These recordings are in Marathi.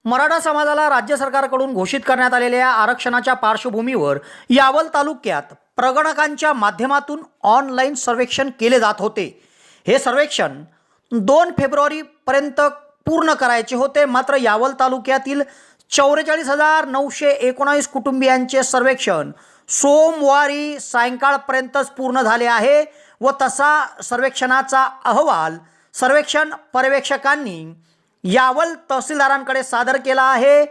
मराठा समाजाला राज्य सरकारकडून घोषित करण्यात आलेल्या आरक्षणाच्या पार्श्वभूमीवर यावल तालुक्यात प्रगणकांच्या माध्यमातून ऑनलाईन सर्वेक्षण केले जात होते। हे सर्वेक्षण 2 फेब्रुवारीपर्यंत पूर्ण करायचे होते। मात्र यावल तालुक्यातील 44,919 कुटुंबियांचे सर्वेक्षण सोमवारी सायंकाळपर्यंतच पूर्ण झाले आहे व तसा सर्वेक्षणाचा अहवाल सर्वेक्षण पर्यवेक्षकांनी यावल तहसीलदारांकडे सादर केला आहे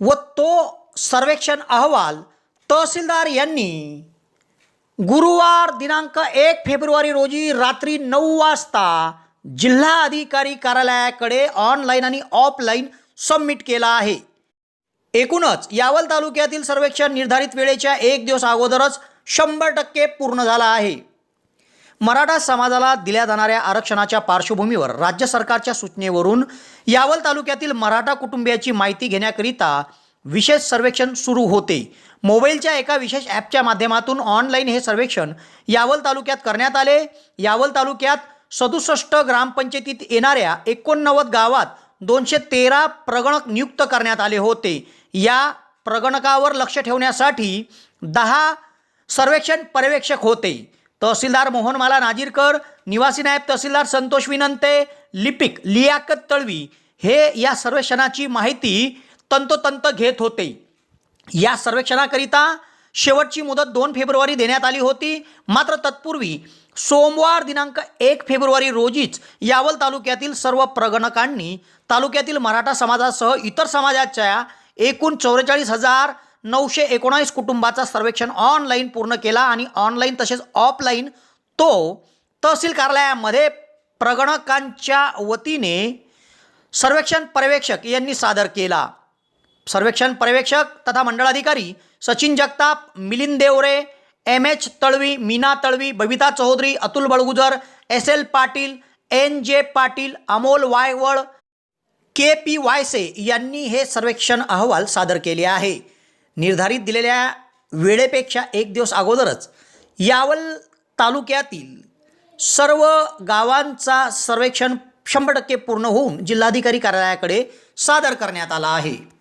व तो सर्वेक्षण अहवाल तहसीलदार यांनी गुरुवार दिनांक 1 फेब्रुवारी रोजी रात्री 9 वाजता जिल्हा अधिकारी कार्यालयाकडे ऑनलाईन आणि ऑफलाईन सबमिट केला आहे। एकूणच यावल तालुक्यातील सर्वेक्षण निर्धारित वेळेच्या 1 दिवस अगोदरच 100% पूर्ण झाला आहे। मराठा समाजाला दिल्या जाणाऱ्या आरक्षणाच्या पार्श्वभूमीवर राज्य सरकारच्या सूचनेवरून यावल तालुक्यातील मराठा कुटुंबियाची माहिती घेण्याकरिता विशेष सर्वेक्षण सुरू होते। मोबाईलच्या एका विशेष ॲपच्या माध्यमातून ऑनलाईन हे सर्वेक्षण यावल तालुक्यात करण्यात आले। यावल तालुक्यात 67 ग्रामपंचायतीत येणाऱ्या 89 गावात 213 प्रगणक नियुक्त करण्यात आले होते। या प्रगणकावर लक्ष ठेवण्यासाठी 10 सर्वेक्षण पर्यवेक्षक होते। तहसीलदार मोहनमाला नाजीरकर, निवासी नायब तहसीलदार संतोष विनंते, लिपिक लियाकत तळवी हे या सर्वेक्षणाची माहिती तंतोतंत घेत होते। या सर्वेक्षणाकरिता शेवटची मुदत 2 फेब्रुवारी देण्यात आली होती। मात्र तत्पूर्वी सोमवार दिनांक 1 फेब्रुवारी रोजीच यावल तालुक्यातील सर्व प्रगणकांनी तालुक्यातील मराठा समाजासह इतर समाजाच्या एकूण 44,919 कुटुंबाचा सर्वेक्षण ऑनलाईन पूर्ण केला आणि ऑनलाईन तसेच ऑफलाईन तो तहसील कार्यालयामध्ये प्रगणकांच्या वतीने सर्वेक्षण पर्यवेक्षक यांनी सादर केला। सर्वेक्षण पर्यवेक्षक तथा मंडळाधिकारी Sachin Jagtap, Milind Deore, MH Talvi, Meena Talvi, Babita Chaudhari, Atul बळगुजर, SL Patil, NJ Patil, Amol Wayval, KP Wayse यांनी हे सर्वेक्षण अहवाल सादर केले आहे। निर्धारित दिलेल्या वेळेपेक्षा 1 दिवस अगोदरच यावल तालुक्यातील सर्व गावांचा सर्वेक्षण 100% पूर्ण होऊन जिल्हाधिकारी कार्यालयाकडे सादर करण्यात आला आहे।